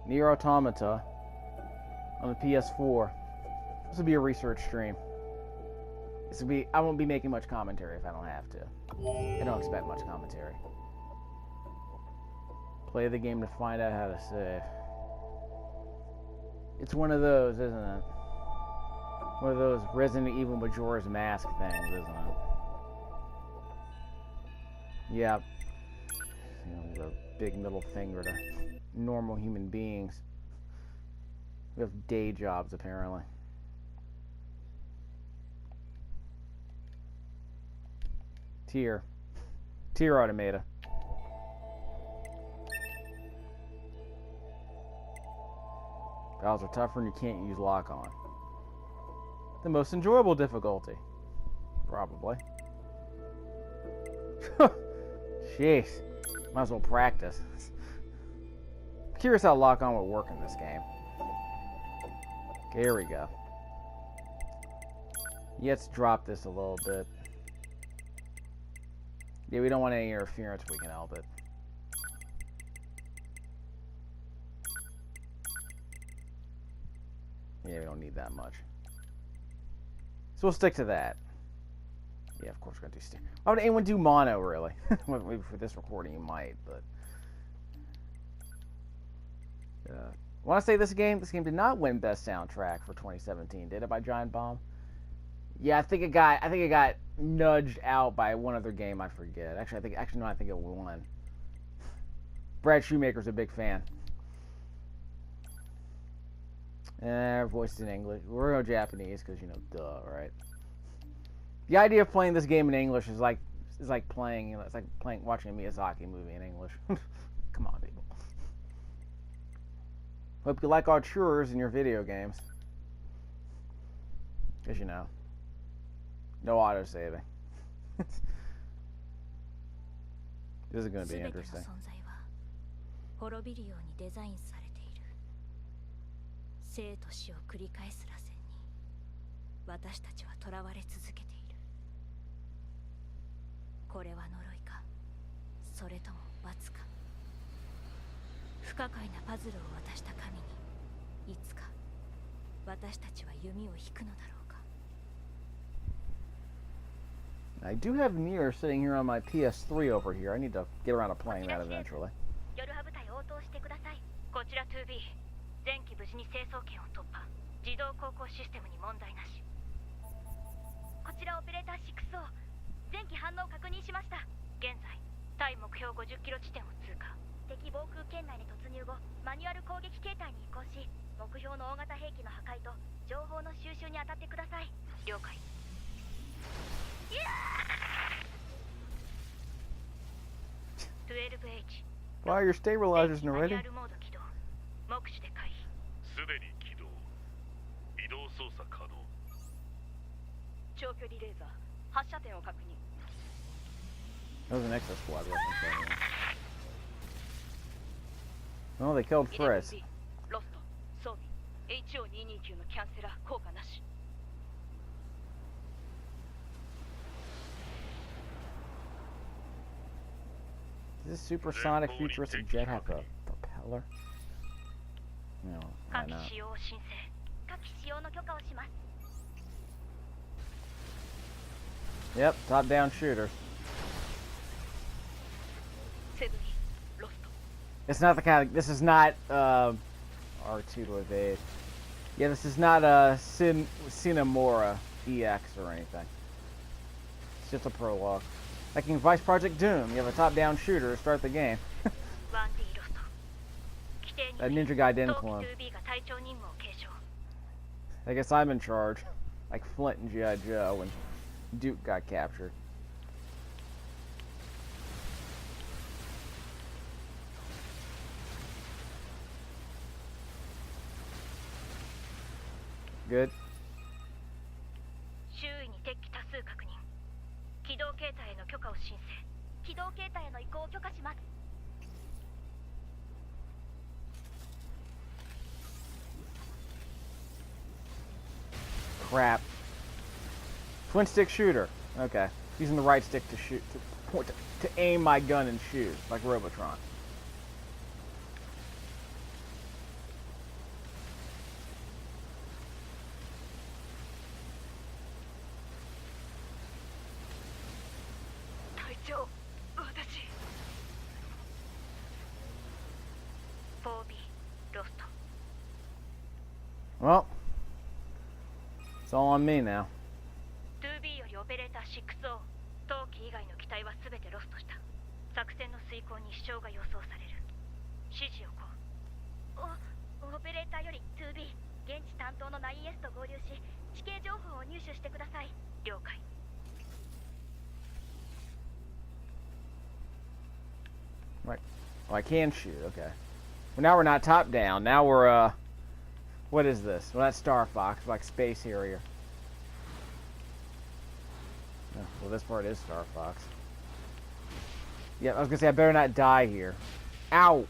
NieR Automata on the PS4. This will be a research stream. This will be. I won't be making much commentary if I don't have to. I don't expect much commentary. Play the game to find out how to save. It's one of those, isn't it? One of those Resident Evil Majora's Mask things, isn't it? Yeah. You know, the big middle finger to normal human beings. We have day jobs, apparently. NieR Automata. Battles are tougher and you can't use lock on. The most enjoyable difficulty. Probably. Jeez. Might as well practice. I'm curious how lock on would work in this game. Here we go. Let's drop this a little bit. Yeah, we don't want any interference if we can help it. Yeah, we don't need that much. So we'll stick to that. Yeah, of course we're going to do stereo. Why would anyone do mono, really? Maybe for this recording you might, but... I want to say this game did not win Best Soundtrack for 2017, did it, by Giant Bomb? Yeah, I think it got nudged out by one other game, I forget. I think it won. Brad Shoemaker's a big fan. Voiced in English. We're no Japanese because, you know, duh, right? The idea of playing this game in English is like playing, you know, it's like watching a Miyazaki movie in English. Come on, people. Hope you like our chores in your video games. Because, you know, no autosaving. This is going to be interesting. 生と死を繰り返す螺旋に私たちは囚われ続けている。これは呪いか、それとも罰か。不可解なパズルを渡した神にいつか私たちは弓を引くのだろうか。 I do have NieR sitting here on my PS3 over here. I need to get around to playing that eventually. 夜ハ部隊応答してください。こちら 2B。 前期無事に成層圏を突破。自動航行システムに問題なし。こちらオペレーター6を前期反応確認しました。現在対目標50キロ地点を通過。敵防空圏内に突入後マニュアル攻撃形態に移行し、目標の大型兵器の破壊と情報の収集に当たってください。了解。12H。 Wow, your stabilizer's not ready. 目視で回避。すでに起動。移動操作可能。長距離レーザー発射点を確認。 That was an extra squad weapon. Oh, they killed Fritz. ロスト、装備 HO229 のキャンセラー効果なし。 Does this supersonic futuristic jet have a propeller? No, why not? Yep, top-down shooters. It's not the kind of... This is not, R2 to evade. Yeah, this is not a Cinemora EX or anything. It's just a prologue. Like in Vice Project Doom, you have a top-down shooter to start the game. That Ninja Gaiden clone. I guess I'm in charge. Like Flint and G.I. Joe when Duke got captured. Good. Crap. Twin stick shooter. Okay. Using the right stick to shoot, to aim my gun and shoot, like Robotron. 長私 4B ロスト Well, it's all on me now. 2B よりオペレーター6を当機以外の機体は全てロストした。作戦の遂行に支障が予想される。指示をこう。オペレーターより 2B 現地担当の NieR と合流し地形情報を入手してください。了解。 Right. Oh, I can shoot. Okay. Well, now we're not top down. Now we're what is this? Well, that's Star Fox, like Space Harrier. Oh, well, this part is Star Fox. Yeah, I was gonna say I better not die here. Ow!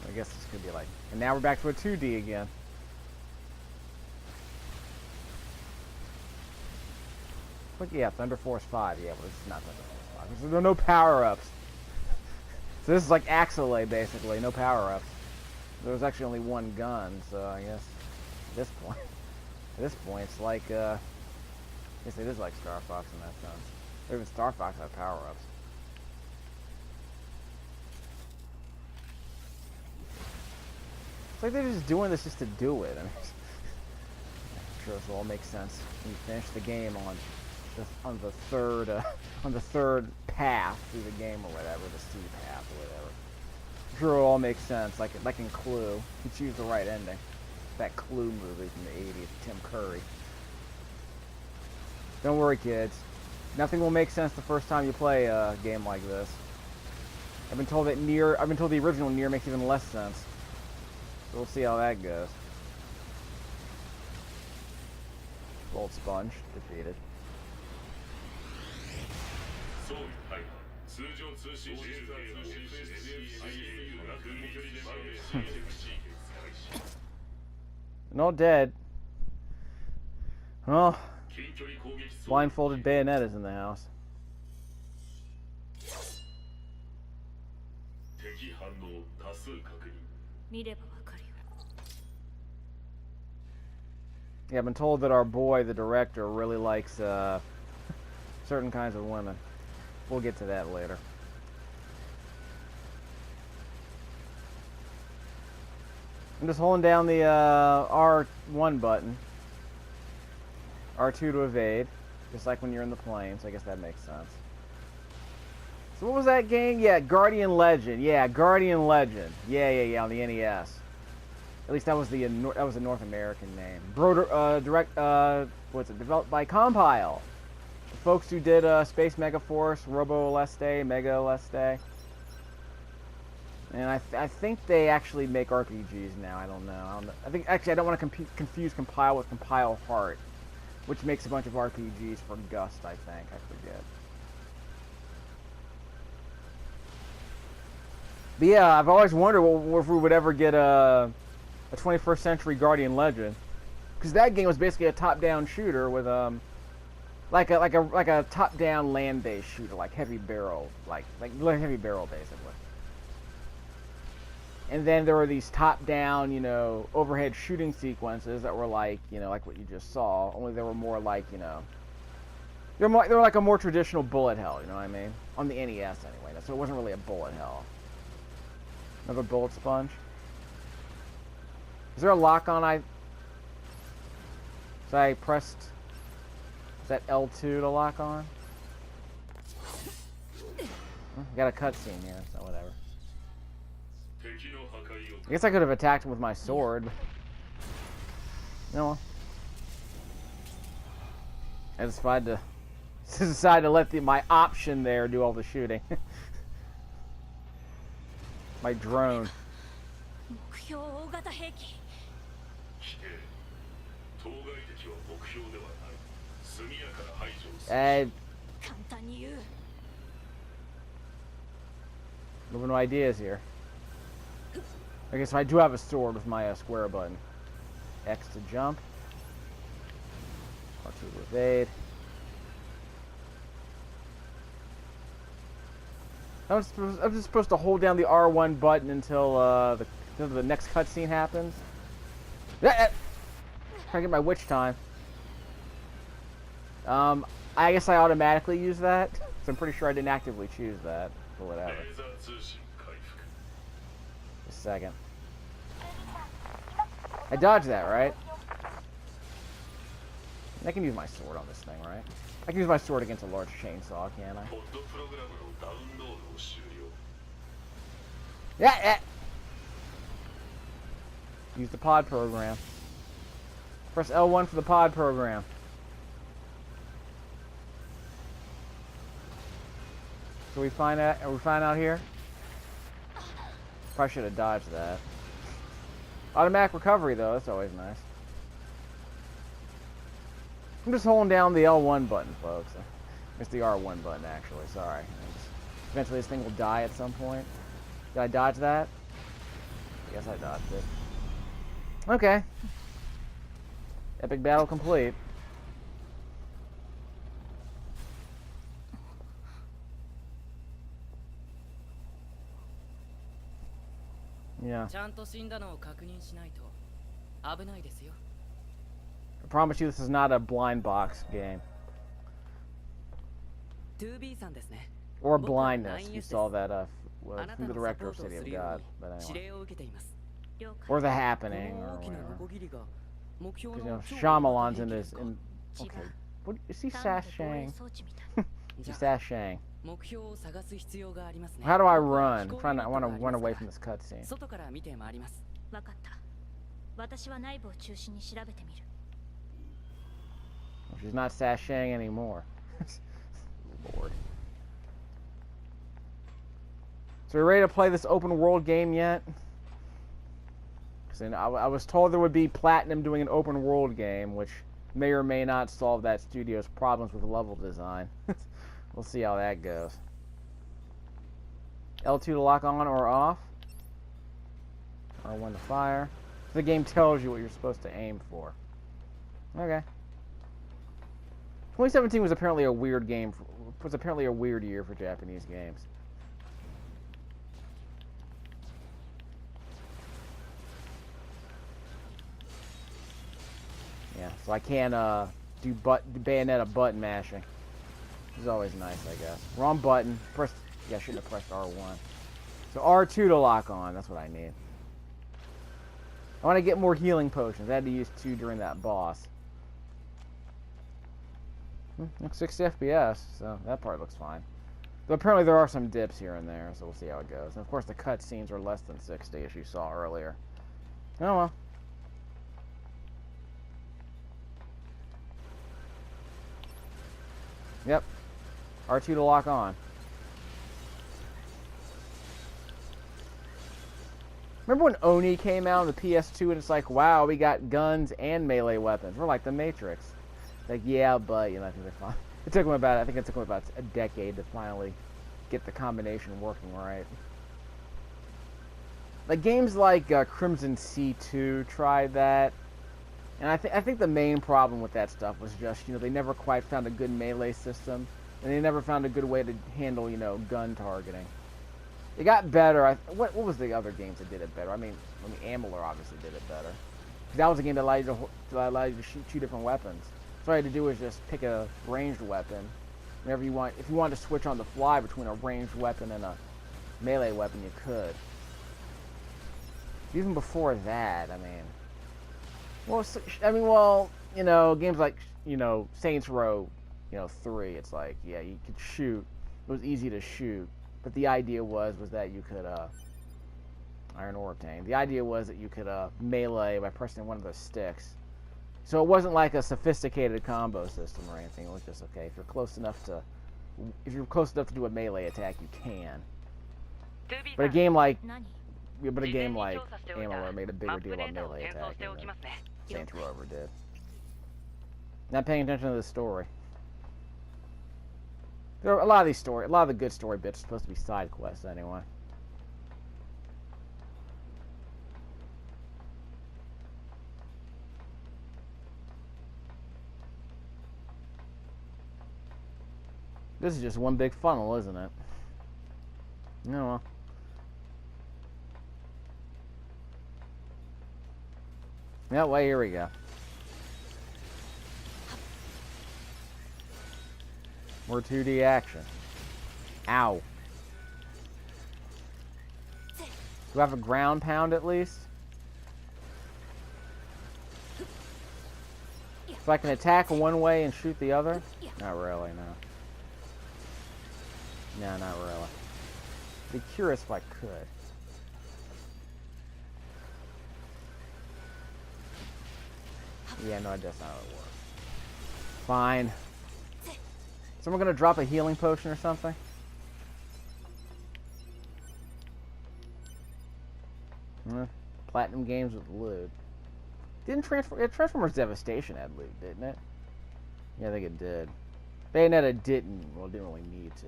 I guess this could be like, and now we're back to a 2D again. But yeah, Thunder Force 5. Yeah, but it's not Thunder Force 5. There are no power-ups. So this is like Axelay, basically. No power-ups. There was actually only one gun, so I guess at this point, it's like, I guess it is like Star Fox in that sense. Or even Star Fox had power-ups. It's like they're just doing this just to do it. I mean, I'm sure this will all make sense when you finish the game on the third path through the game or whatever, the C path or whatever. I'm sure it'll all make sense, like in Clue. You choose the right ending. That Clue movie from the 80s, Tim Curry. Don't worry, kids. Nothing will make sense the first time you play a game like this. I've been told the original NieR makes even less sense. So we'll see how that goes. Old Sponge defeated. No dead. Well, blindfolded Bayonetta's in the house. Yeah, I've been told that our boy, the director, really likes certain kinds of women. We'll get to that later. I'm just holding down the R1 button. R2 to evade. Just like when you're in the plane, so I guess that makes sense. So what was that game? Yeah, Guardian Legend. Yeah, Guardian Legend. Yeah, on the NES. At least that was the North American name. Developed by Compile. The folks who did Space Megaforce, Robo Leste, Mega Leste. And I think they actually make RPGs now. I don't know. I think actually I don't want to confuse Compile with Compile Heart, which makes a bunch of RPGs for Gust. I think I forget. But yeah, I've always wondered if we would ever get a 21st Century Guardian Legend, because that game was basically a top-down shooter with like a top-down land-based shooter, like heavy barrel, like heavy barrel basically. And then there were these top-down, overhead shooting sequences that were like, like what you just saw. Only they were more like, they were like a more traditional bullet hell. You know what I mean? On the NES anyway. So it wasn't really a bullet hell. Another bullet sponge. Is there a lock on? So I pressed. Is that L2 to lock on? Got a cutscene here, so whatever. I guess I could have attacked him with my sword. No. I decided to let my option there do all the shooting. My drone. Moving no ideas here. Okay, so I do have a sword with my square button. X to jump. R2 to evade. I was just supposed to hold down the R1 button until the next cutscene happens. Trying to get my witch time. I guess I automatically use that. So I'm pretty sure I didn't actively choose that. But whatever. レーザー通信回復 Just a second. I dodged that, right? I can use my sword on this thing, right? I can use my sword against a large chainsaw, can't I? ポッドプログラムのダウンロードを終了 Yeah. Use the pod program. Press L1 for the pod program. So we find out here? Probably should have dodged that. Automatic recovery though, that's always nice. I'm just holding down the L1 button, folks. It's the R1 button actually, sorry. Eventually this thing will die at some point. Did I dodge that? Yes, I dodged it. Okay. Epic battle complete. Yeah. ちゃんと死んだのを確認しないと危ないですよ。 I promise you this is not a blind box game. 2B さんですね。 Or blindness. You saw that from the director of City of God. But 指 anyway. 令を受けています。 了解 Or The こ Happening の or 大きな whatever. ノコギリが目標 Because, の Shyamalan's in this. Okay. 違う What is he 単なる防衛 sashaying? 装置みたい He's じゃあ sashaying. 目標を探す必要がありますね。 How do I 僕は run? 飛 I'm 行 trying ユ to. ニ I ッ want トが to あり run ま away す from か this ら cutscene. 外から見て回ります。わかった私は内部を中心に調べてみる Well, she's not sashaying anymore. Lord. So we ready to play this open world game yet? Because I was told there would be Platinum doing an open world game, which may or may not solve that studio's problems with level design. We'll see how that goes. L2 to lock on or off. R1 to fire. The game tells you what you're supposed to aim for. Okay. 2017 was apparently a weird game. Was apparently a weird year for Japanese games. Yeah, so I can't do Bayonetta button mashing. This is always nice, I guess. Wrong button. Press. Yeah, I shouldn't have pressed R1. So R2 to lock on. That's what I need. I want to get more healing potions. I had to use 2 during that boss. Looks 60 FPS, so that part looks fine. But apparently there are some dips here and there, so we'll see how it goes. And of course the cutscenes are less than 60, as you saw earlier. Oh well. Yep. R2 to lock on. Remember when Oni came out on the PS2 and it's like, wow, we got guns and melee weapons. We're like the Matrix. Like, yeah, but, you know, I think they're fine. I think it took them about a decade to finally get the combination working right. Like, games like Crimson Sea 2 tried that. And I think the main problem with that stuff was just, you know, they never quite found a good melee system. And they never found a good way to handle, you know, gun targeting. It got better. What was the other games that did it better? I mean, Amalur obviously did it better. That was a game that allowed you to shoot 2 different weapons. So all you had to do was just pick a ranged weapon. Whenever you want, if you wanted to switch on the fly between a ranged weapon and a melee weapon, you could. Even before that, I mean, well, you know, games like, you know, Saints Row, you know, 3. It's like, yeah, you could shoot. It was easy to shoot. But the idea was that you could, Iron Ore obtained. The idea was that you could, melee by pressing one of those sticks. So it wasn't like a sophisticated combo system or anything. It was just, okay, if you're close enough to do a melee attack, you can. But a game like, 何 but a game like Amalur made a bigger deal about melee attacking than Saints Row ever did. Not paying attention to the story. There are a lot of the good story bits are supposed to be side quests anyway. This is just one big funnel, isn't it? No, well. Yeah, well, here we go. More 2D action. Ow. Do I have a ground pound at least? So I can attack one way and shoot the other? Not really, no. No, not really. Be curious if I could. Yeah, no, that's not how it works. Fine. Someone gonna drop a healing potion or something? Platinum games with loot. Didn't Transformers Devastation had loot, didn't it? Yeah, I think it did. Bayonetta didn't really need to.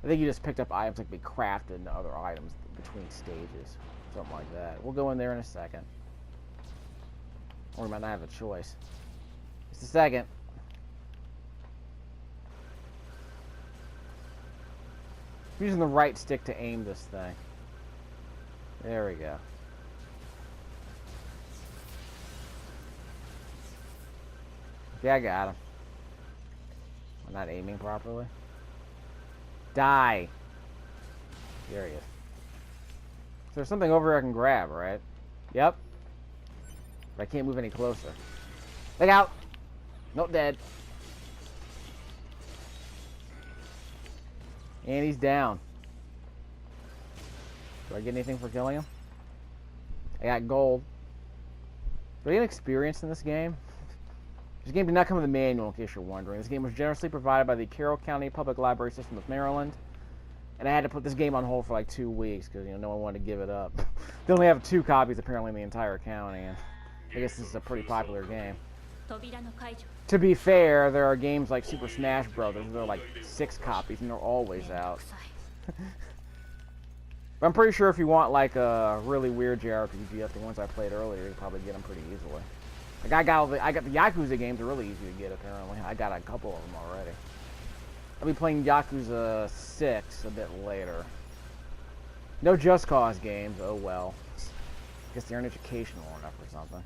I think you just picked up items that could be crafted into other items between stages. Something like that. We'll go in there in a second. Or we might not have a choice. Just a second. I'm using the right stick to aim this thing. There we go. Yeah, I got him. I'm not aiming properly. Die! There he is. So there's something over here I can grab, right? Yep. But I can't move any closer. Look out! Not dead. And he's down. Do I get anything for killing him? I got gold. Do I get experience in this game? This game did not come with a manual, in case you're wondering. This game was generously provided by the Carroll County Public Library System of Maryland. And I had to put this game on hold for like 2 weeks because, no one wanted to give it up. They only have 2 copies apparently in the entire county, and I guess this is a pretty popular game. To be fair, there are games like Super Smash Brothers. There are like 6 copies, and they're always out. But I'm pretty sure if you want like a really weird JRPG, like the ones I played earlier, you can probably get them pretty easily. Like I got the Yakuza games are really easy to get apparently. I got a couple of them already. I'll be playing Yakuza 6 a bit later. No Just Cause games. Oh well. Guess they aren't educational enough or something.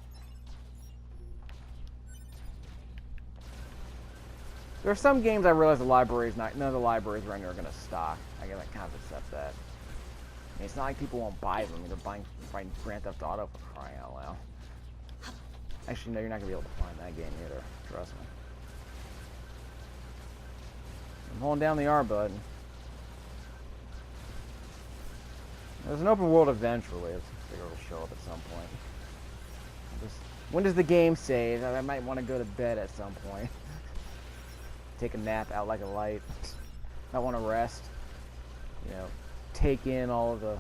There are some games I realize none of the libraries around here are going to stock. I gotta kind of accept that. I mean, it's not like people won't buy them. They're buying Grand Theft Auto for crying out loud. Actually, no, you're not going to be able to find that game either. Trust me. I'm holding down the R button. There's an open world eventually. I figure it'll show up at some point. When does the game save? I might want to go to bed at some point. Take a nap out like a light. Might want to rest. Take in all of the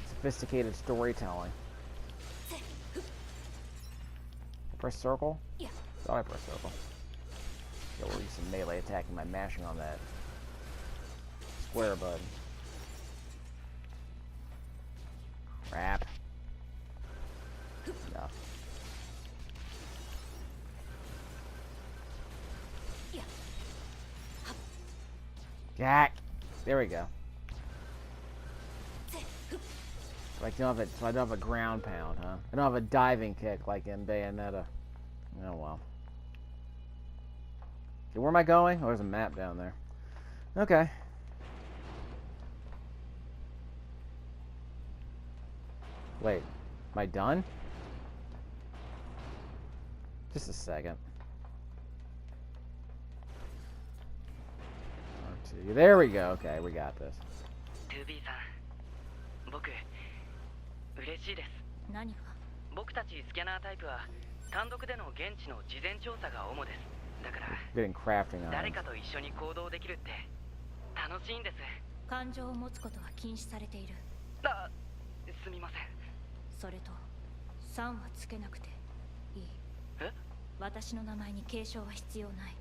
sophisticated storytelling. Press circle? Yeah. Thought I pressed circle. Yeah, we'll use some melee attacking by mashing on that square button. Crap. No. Jack. There we go. So I don't have a ground pound, huh? I don't have a diving kick like in Bayonetta. Oh well. Okay, where am I going? Oh, there's a map down there. Okay. Wait, am I done? Just a second. R2. There we go. Okay, we got this. 嬉しいです。何が？僕たちスキャナータイプは単独での現地の事前調査が主です。だから誰かと一緒に行動できるって楽しいんです。感情を持つことは禁止されている。あ、すみません。それと3はつけなくていい。え？私の名前に継承は必要ない。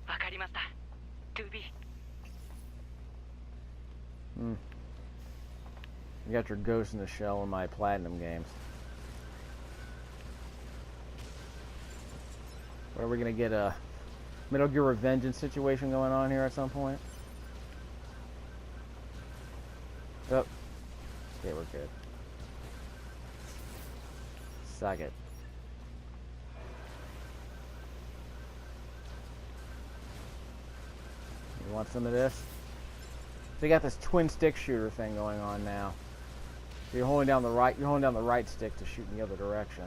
わかりました。2B。You got your Ghost in the Shell in my Platinum games. What, are we gonna get a Metal Gear Revengeance situation going on here at some point? Oh. Okay, we're good. Suck it. You want some of this? They got this twin stick shooter thing going on now. So you're holding down the right stick to shoot in the other direction.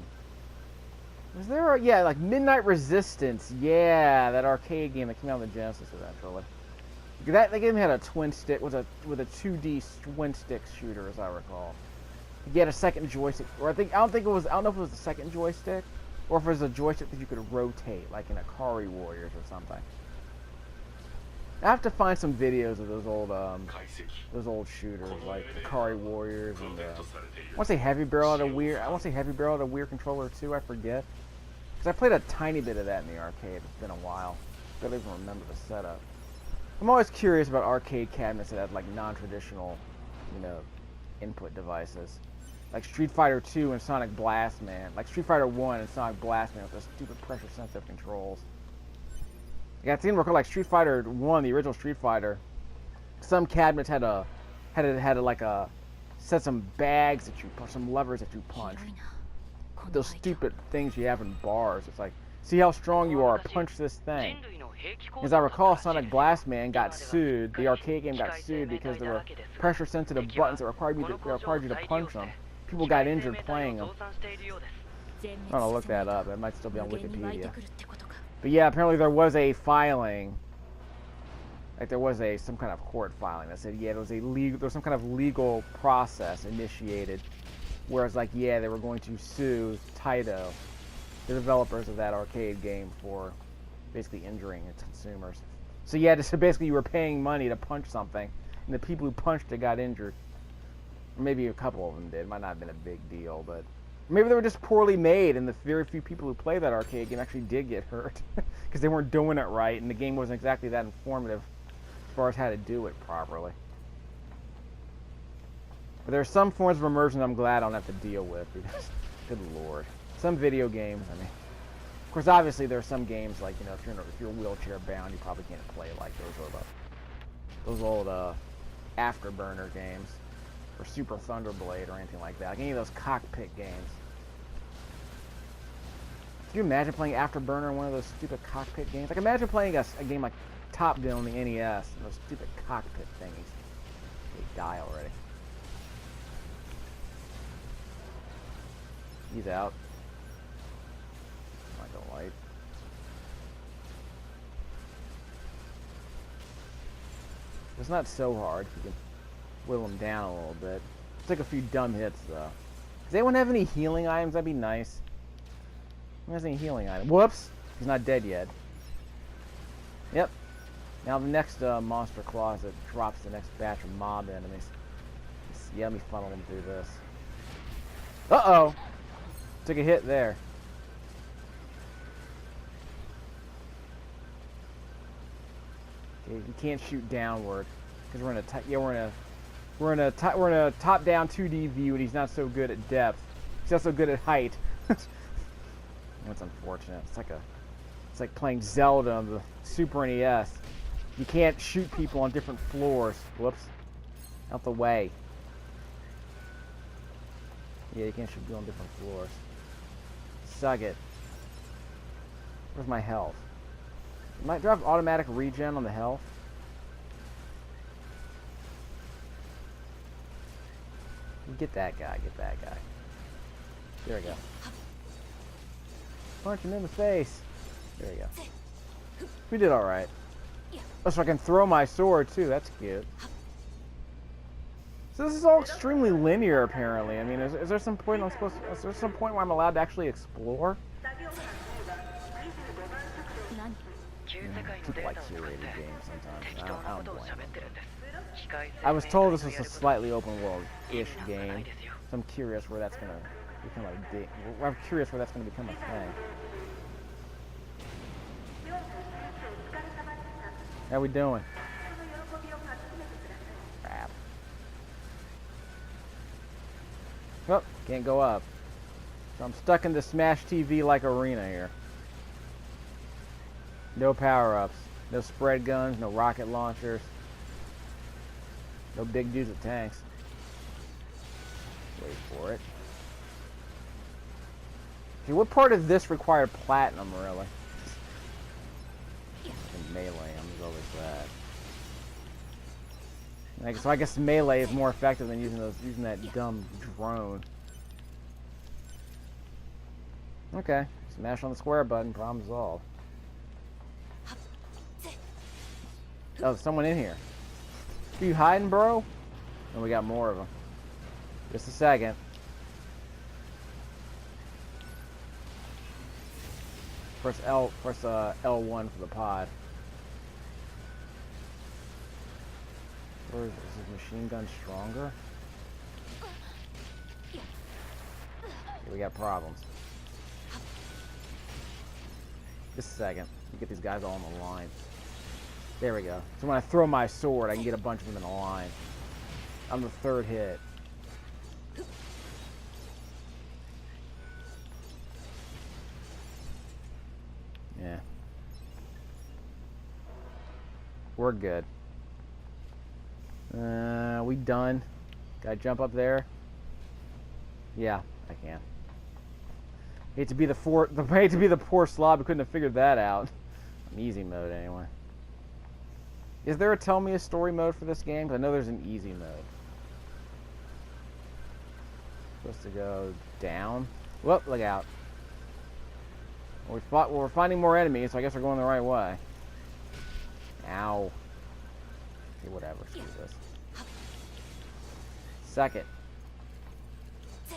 Was there yeah, like Midnight Resistance, yeah, that arcade game that came out on the Genesis eventually. That game had a twin stick with a 2D twin stick shooter, as I recall. You get a second joystick, or I don't know if it was the second joystick, or if it was a joystick that you could rotate, like in Akari Warriors or something. I have to find some videos of those old shooters, like Akari Warriors and I want to say Heavy Barrel at a Weird Controller too. I forget, because I played a tiny bit of that in the arcade. It's been a while. I don't even remember the setup. I'm always curious about arcade cabinets that have like non-traditional, input devices, like Street Fighter 2 and Sonic Blast Man, like Street Fighter 1 and Sonic Blast Man with those stupid pressure-sensitive controls. Yeah, it seemed to recall like Street Fighter 1, the original Street Fighter. Some cabinets had some bags that some levers that you punch. Those stupid things you have in bars. It's like, see how strong you are, punch this thing. As I recall, Sonic Blast Man got sued. The arcade game got sued because there were pressure-sensitive buttons that required you to punch them. People got injured playing them. I'm gonna look that up. It might still be on Wikipedia. But yeah, apparently there was a filing, like there was some kind of court filing that said, yeah, there was some kind of legal process initiated, whereas like, yeah, they were going to sue Taito, the developers of that arcade game, for basically injuring its consumers. So yeah, so basically you were paying money to punch something, and the people who punched it got injured. Or maybe a couple of them did. It might not have been a big deal, but maybe they were just poorly made, and the very few people who play that arcade game actually did get hurt because they weren't doing it right, and the game wasn't exactly that informative as far as how to do it properly. But there are some forms of immersion I'm glad I don't have to deal with, because, good lord. Some video games, I mean, of course, obviously there are some games like, if you're wheelchair bound, you probably can't play like those old Afterburner games, or Super Thunderblade, or anything like that. Like any of those cockpit games. Can you imagine playing Afterburner in one of those stupid cockpit games? Like, imagine playing a game like Top Gun on the NES, and those stupid cockpit thingies. They die already. He's out. I don't like. It's not so hard if you can whittle him down a little bit. Took a few dumb hits though. Does anyone have any healing items? That'd be nice. Who has any healing items? Whoops! He's not dead yet. Yep. Now the next monster closet drops the next batch of mob enemies. Yeah, let me funnel them through this. Uh-oh! Took a hit there. Okay, you can't shoot downward because we're in a top-down 2D view, and he's not so good at depth. He's not so good at height. That's unfortunate. It's like playing Zelda on the Super NES. You can't shoot people on different floors. Whoops. Out the way. Yeah, you can't shoot people on different floors. Suck it. Where's my health? Do I have automatic regen on the health? Get that guy, There we go. Punch him in the face. There we go. We did alright. Oh, so I can throw my sword too, that's cute. So this is all extremely linear apparently. I mean, is there some point is there some point where I'm allowed to actually explore? People like curated games sometimes. I don't blame them. I was told this was a slightly open world-ish game, so I'm curious where that's gonna become a thing. How we doing? Crap. Oh, can't go up. So I'm stuck in the Smash TV-like arena here. No power-ups, no spread guns, no rocket launchers, no big dudes with tanks. Wait for it. Okay, what part of this required platinum, really? In melee, I'm always that. So I guess melee is more effective than using that dumb drone. Okay, smash on the square button, problem solved. Oh, someone in here. Are you hiding, bro? And we got more of them. Just a second. Press L1 for the pod. Or is his machine gun stronger? Okay, we got problems. Just a second. You get these guys all on the line. There we go. So when I throw my sword, I can get a bunch of them in a line. I'm the third hit. Yeah. We're good. We done? Gotta jump up there? Yeah, I can. Hate to be the poor slob who couldn't have figured that out. In easy mode, anyway. Is there a tell me a story mode for this game? 'Cause I know there's an easy mode. Supposed to go down. Whoop! Look out. We're finding more enemies, so I guess we're going the right way. Ow. Okay, whatever. Screw this. Second.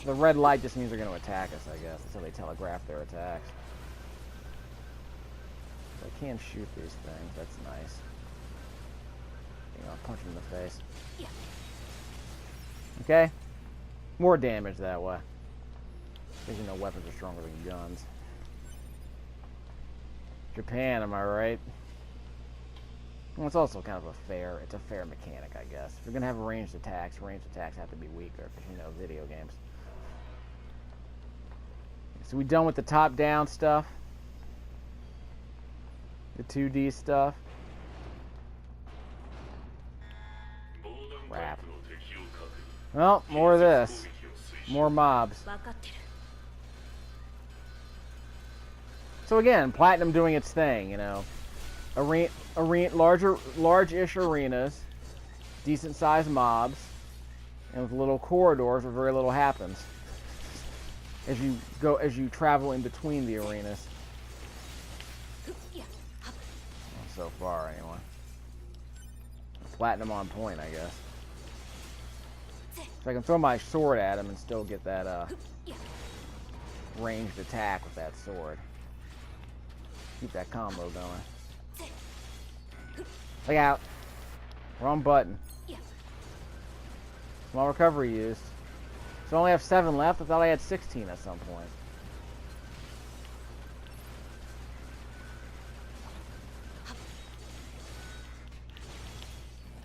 The red light just means they're going to attack us, I guess. That's how they telegraph their attacks. So I can shoot these things. That's nice. You know, punch them in the face. Okay. More damage that way. Because you know weapons are stronger than guns. Japan, am I right? Well, it's also kind of a fair mechanic, I guess. If you're going to have ranged attacks have to be weaker, because you know video games. So we done with the top-down stuff? The 2D stuff? Crap. Well, more of this. More mobs. So again, Platinum doing its thing, you know. Large-ish arenas, decent-sized mobs, and with little corridors where very little happens. As you travel in between the arenas. Well, so far, anyway. Platinum on point, I guess. So I can throw my sword at him and still get that ranged attack with that sword. Keep that combo going. Look out. Wrong button. Small recovery used. So I only have 7 left. I thought I had 16 at some point.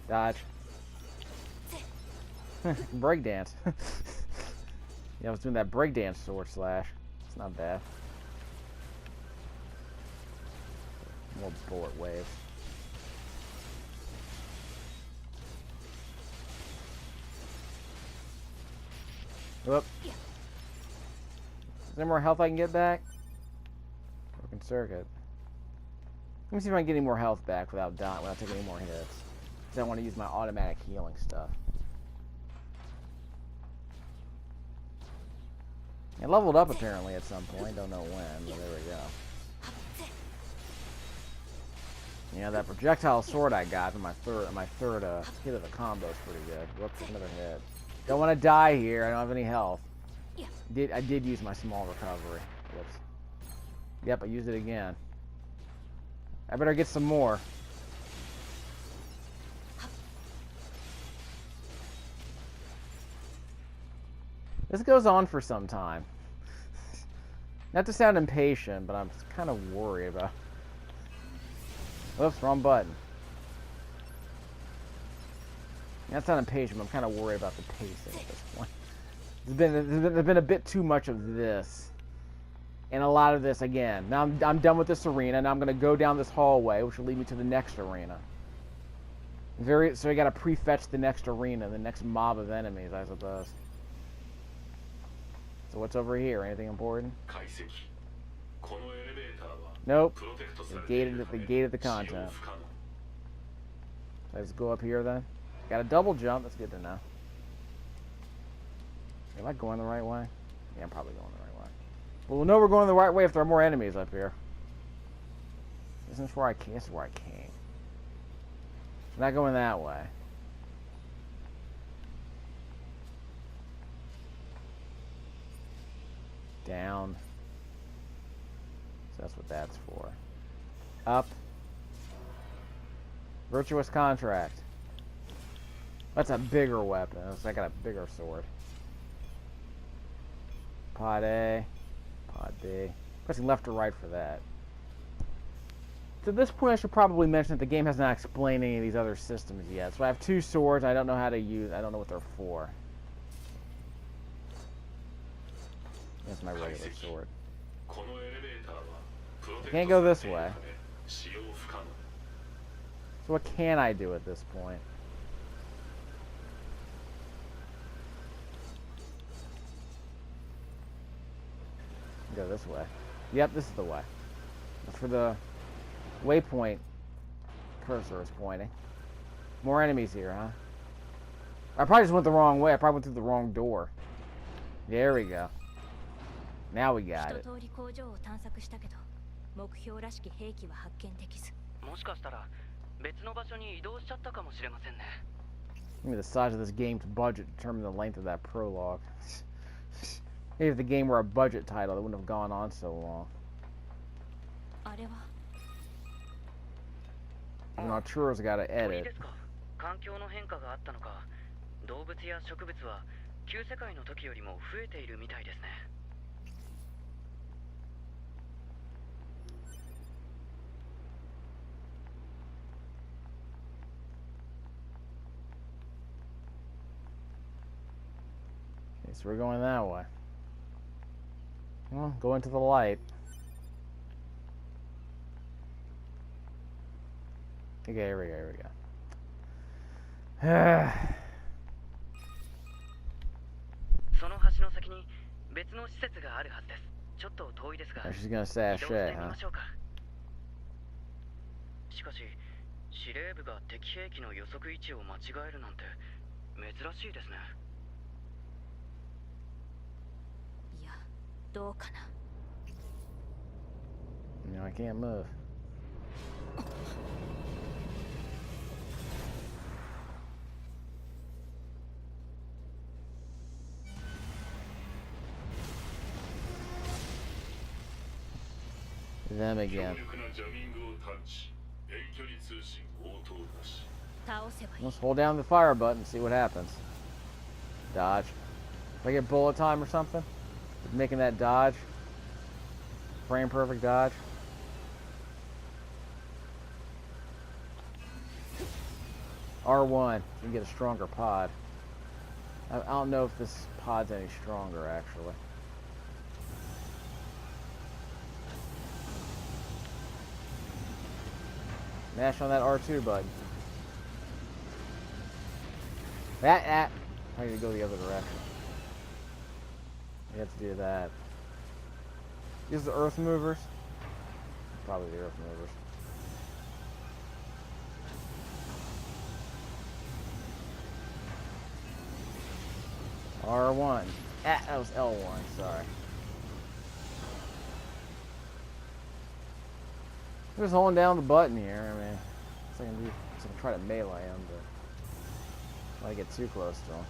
Dodge. Breakdance. Yeah, I was doing that breakdance sword slash. It's not bad. More bullet waves. Whoop. Is there more health I can get back? Broken circuit. Let me see if I can get any more health back without dying, without taking any more hits. Because I want to use my automatic healing stuff. I leveled up apparently at some point. Don't know when, but there we go. Yeah, that projectile sword I got in my third hit of the combo is pretty good. Whoops, another hit. Don't want to die here. I don't have any health. I did use my small recovery. Whoops. Yep, I used it again. I better get some more. This goes on for some time. Not to sound impatient, but I'm kind of worried about... Whoops, wrong button. That's not impatient, but I'm kind of worried about the pacing at this point. There's been a bit too much of this. And a lot of this again. Now I'm done with this arena, now I'm going to go down this hallway, which will lead me to the next arena. So I got to prefetch the next arena, the next mob of enemies, I suppose. So what's over here? Anything important? Nope. The gate of the content. Let's go up here then. Got a double jump. That's good to know. Am I going the right way? Yeah, I'm probably going the right way. Well, we'll know we're going the right way if there are more enemies up here. Isn't this where I came? This is where I came. I'm not going that way. Down. So that's what that's for. Up. Virtuous contract. That's a bigger weapon. I got a bigger sword. Pod A. Pod B. Pressing left or right for that. So at this point I should probably mention that the game has not explained any of these other systems yet. So I have two swords. I don't know how to use. I don't know what they're for. That's my regular sword. I can't go this way. So what can I do at this point? Go this way. Yep, this is the way. That's where the waypoint cursor is pointing. More enemies here, huh? I probably just went the wrong way. I probably went through the wrong door. There we go. Now we got it. Maybe the size of this game's budget determined the length of that prologue. Maybe if the game were a budget title, it wouldn't have gone on so long. You know, Churro's got to edit. Okay, so we're going that way. Well, go into the light. Okay, here we go, here we go. She's gonna sashay, huh? No, I can't move. Them again. Let's hold down the fire button and see what happens. Dodge. If I get bullet time or something, making that dodge. Frame perfect dodge. R1. You can get a stronger pod. I don't know if this pod's any stronger, actually. Mash on that R2 button. I need to go the other direction. You have to do that. These are the earth movers. Probably the earth movers. R1. That was L1, sorry. I'm just holding down the button here. I mean, it's like I'm gonna try to melee him, but I don't get too close to him.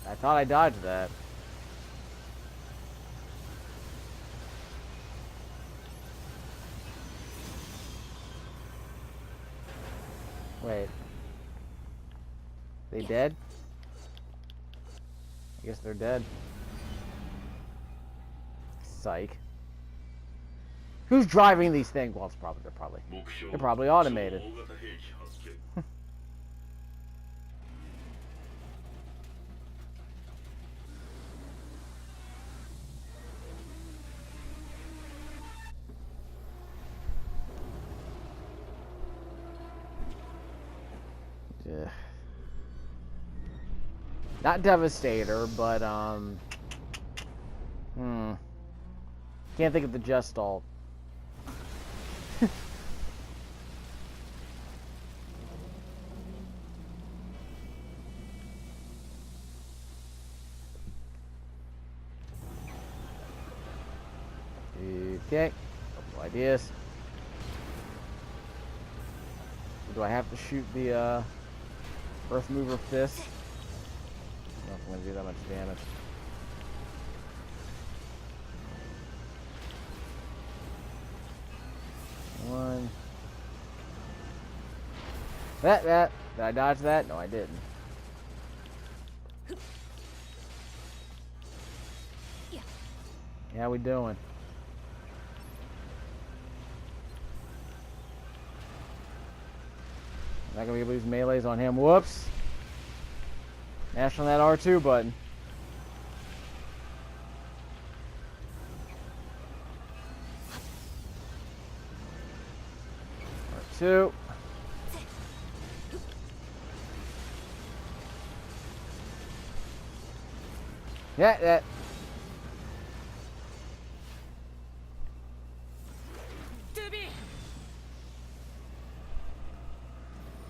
I thought I dodged that. Wait. They dead? I guess they're dead. Psych. Who's driving these things? Well, they're probably automated. Yeah. Not Devastator, but Can't think of the just alt. Okay, couple ideas. Do I have to shoot the Earth Mover Fist? I don't know if I'm going to do that much damage. One. That. Did I dodge that? No, I didn't. Yeah, how we doing? Not gonna be able to use melees on him. Whoops. Mash on that R2 button. R2. Yeah, that.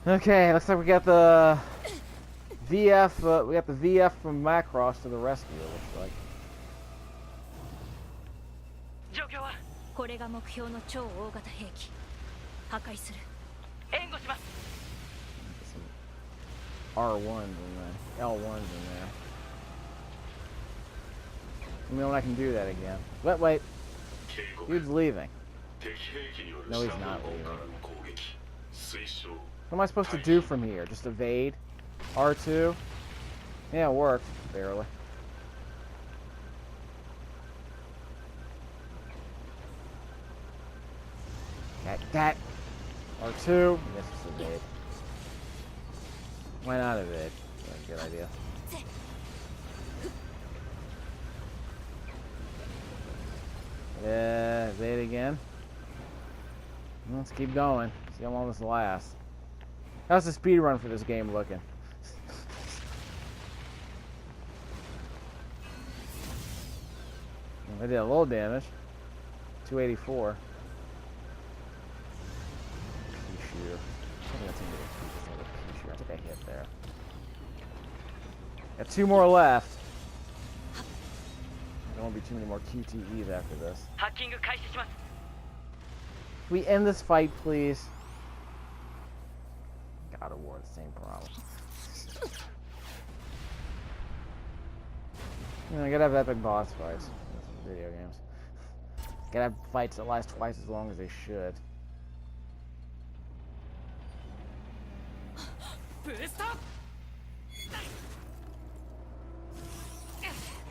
Okay, looks like we got the VF. We got the VF from Macross to the rescue. It looks like. Some R1s in there, L1s in there. Let me know when I can do that again. Wait. Dude's leaving. No, he's not leaving. What am I supposed to do from here? Just evade? R2? Yeah, it worked. Barely. That. R2. Yes, it's evade. Why not evade? That's a good idea. Yeah, evade again. Let's keep going. See how long this lasts. How's the speed run for this game looking? I did a little damage. 284. Pea shooter. I think I hit there. Got 2 more left. There won't be too many more QTEs after this. Can we end this fight, please? God of War, the same problem. I gotta have epic boss fights. That's video games. Gotta have fights that last twice as long as they should.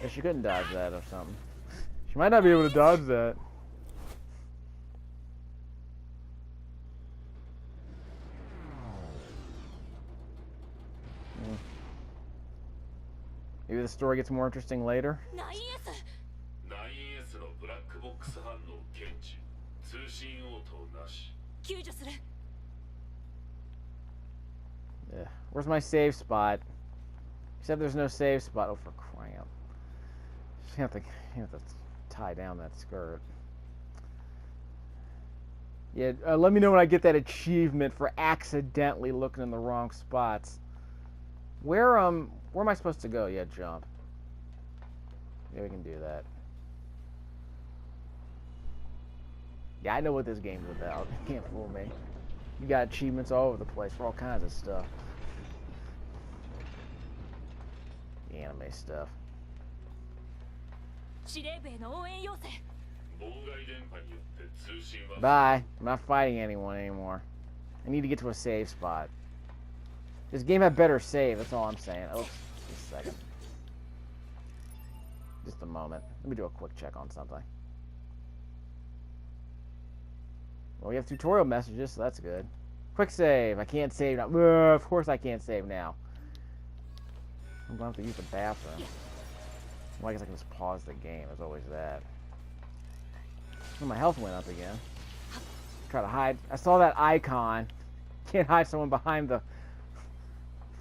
Yeah, she couldn't dodge that or something. She might not be able to dodge that. Maybe the story gets more interesting later. Yeah. Where's my save spot? Except there's no save spot. Oh, for crying out. You have to tie down that skirt. Yeah, let me know when I get that achievement for accidentally looking in the wrong spots. Where am I supposed to go? Yeah, jump. Yeah, we can do that. Yeah, I know what this game's about. You can't fool me. You got achievements all over the place for all kinds of stuff. The anime stuff. Bye. I'm not fighting anyone anymore. I need to get to a save spot. This game had better save, that's all I'm saying. Oops, just a second. Just a moment. Let me do a quick check on something. Well, we have tutorial messages, so that's good. Quick save. I can't save now. Of course I can't save now. I'm going to have to use the bathroom. Well, I guess I can just pause the game. There's always that. Oh, my health went up again. Try to hide. I saw that icon. Can't hide someone behind the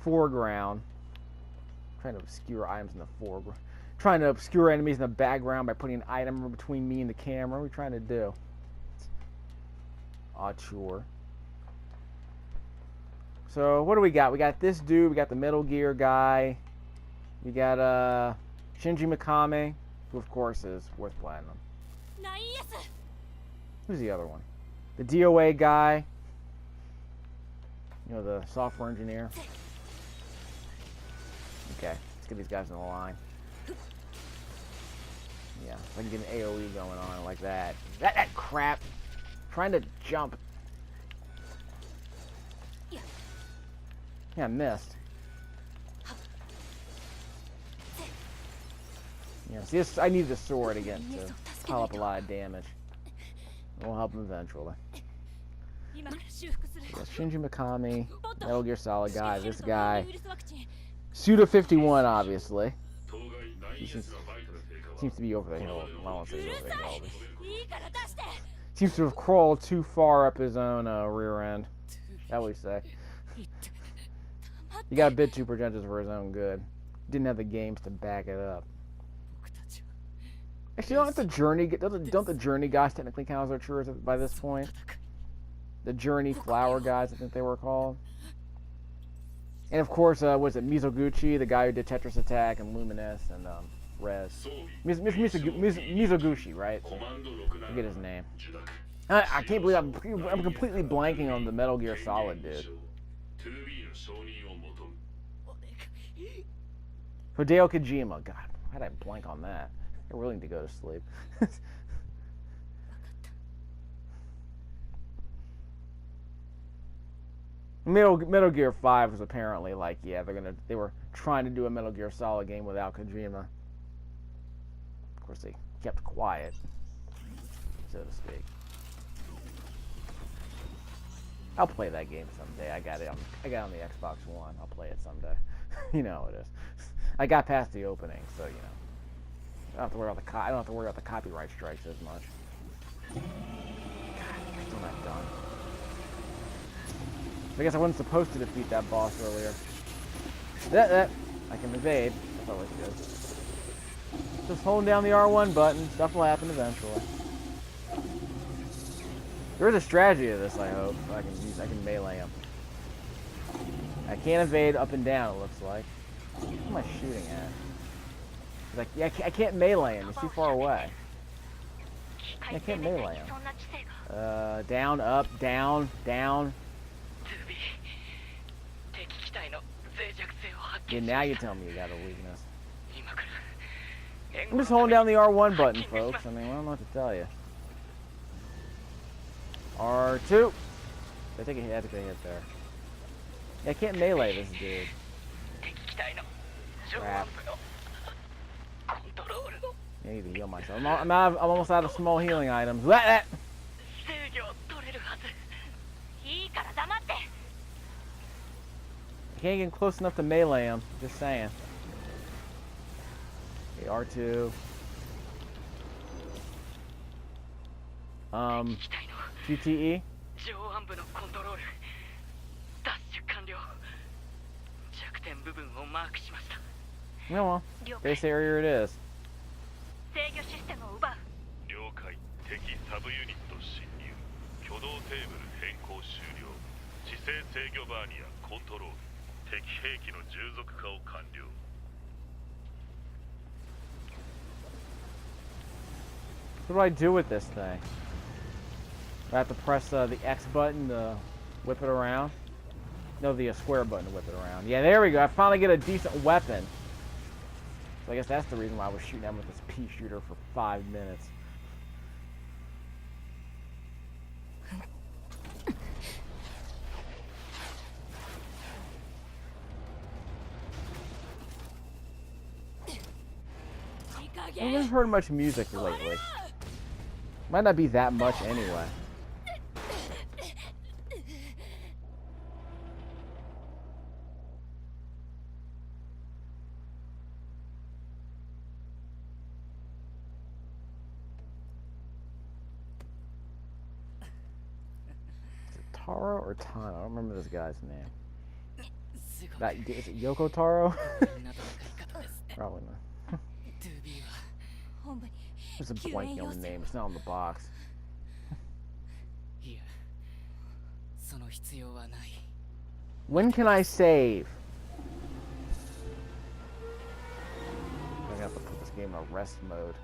foreground. Trying to obscure items in the foreground. Trying to obscure enemies in the background by putting an item between me and the camera. What are we trying to do? Odd chore. So, what do we got? We got this dude. We got the Metal Gear guy. We got Shinji Mikami, who of course is worth platinum. Who's the other one? The DOA guy. You know, the software engineer. Okay, let's get these guys in the line. Yeah, if I can get an AoE going on like that. That crap. Trying to jump. Yeah, I missed. Yeah, see, this, I need the sword again to pile up a lot of damage. It will help him eventually. Yeah, Shinji Mikami, Metal Gear Solid guy, this guy. Suda 51, obviously. He seems to be over the hill. I don't want to say he's over the hill. Seems to have crawled too far up his own rear end. That would say. He got a bit too pretentious for his own good. Didn't have the games to back it up. Actually, don't the Journey guys technically count as archers by this point? The Journey Flower guys, I think they were called. And of course, was it Mizoguchi, the guy who did Tetris Attack and Luminous and Rez? Mizoguchi, right? Forget his name. I can't believe I'm completely blanking on the Metal Gear Solid dude. Hideo Kojima. God, how did I blank on that? I really need to go to sleep. Metal Gear 5 was apparently like, yeah, they were trying to do a Metal Gear Solid game without Kojima. Of course, they kept quiet, so to speak. I'll play that game someday. I got it on the Xbox One. I'll play it someday. You know how it is. I got past the opening, so you know. I don't have to worry about the copyright strikes as much. God, I'm still not done. I guess I wasn't supposed to defeat that boss earlier. I can evade. That's always good. Just holding down the R1 button. Stuff will happen eventually. There is a strategy to this, I hope. I can melee him. I can't evade up and down, it looks like. What am I shooting at? Like, yeah, I can't melee him. He's too far away. I can't melee him. Down, up, down, down. Yeah, now you tell me you got a weakness. I'm just holding down the R1 button, folks. I mean, I don't know what to tell you. R2. I think I had to get hit there. Yeah, I can't melee this dude. Crap. I need to heal myself. I'm almost out of small healing items. I can't get close enough to melee him. Just saying. Okay, R2. QTE. No, well, base area it is. What do I do with this thing? I have to press the X button to whip it around? No, the square button to whip it around. Yeah, there we go. I finally get a decent weapon. So I guess that's the reason why I was shooting him with this pea shooter for 5 minutes. I haven't heard much music lately. Might not be that much anyway. Is it Taro or Tano? I don't remember this guy's name. Is it Yoko Taro? Probably not. There's a blank on the name. It's not on the box. When can I save? I'm gonna have to put this game in rest mode.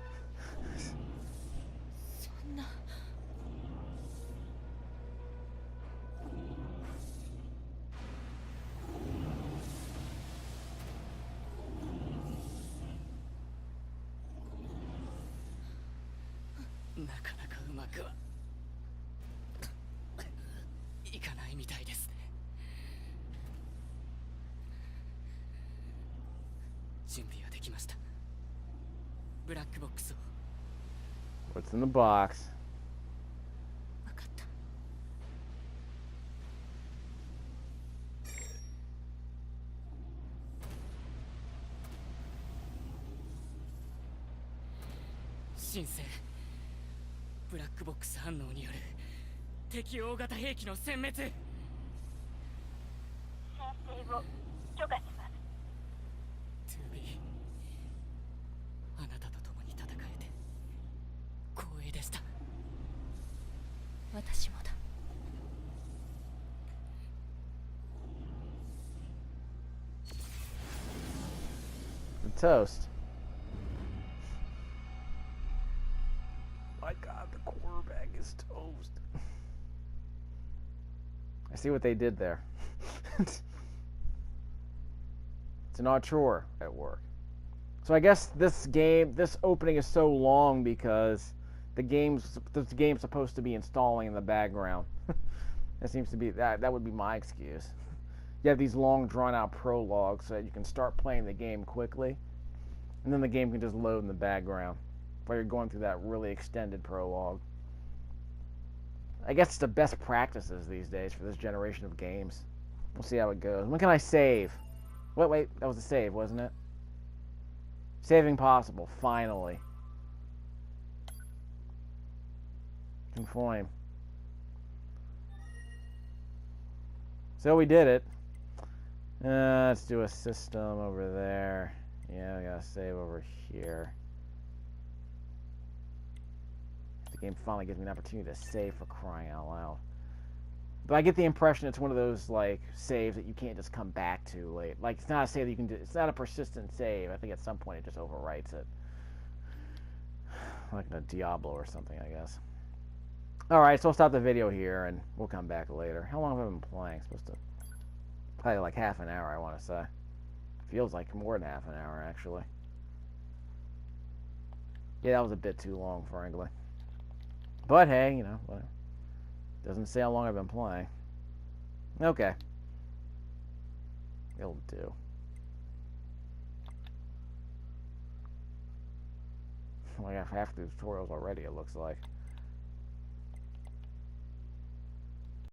What's in the box? The toast. My God, the quarterback is toast. I see what they did there. It's an auteur at work. So I guess this opening is so long because this game's supposed to be installing in the background. That seems to be that would be my excuse. You have these long drawn out prologues so that you can start playing the game quickly, and then the game can just load in the background while you're going through that really extended prologue. I guess it's the best practices these days for this generation of games. We'll see how it goes. When can I save? Wait, that was a save, wasn't it? Saving possible, finally. Conform. So we did it. Let's do a system over there. Yeah, we gotta save over here. The game finally gives me an opportunity to save, for crying out loud. But I get the impression it's one of those like saves that you can't just come back to late. Like it's not a save that you can do. It's not a persistent save. I think at some point it just overwrites it, like in a Diablo or something, I guess. All right, so I'll stop the video here and we'll come back later. How long have I been playing? Supposed to probably like half an hour, I want to say. Feels like more than half an hour actually. Yeah, that was a bit too long, frankly. But hey, you know, whatever. Doesn't say how long I've been playing. Okay. It'll do. I got half the tutorials already, it looks like.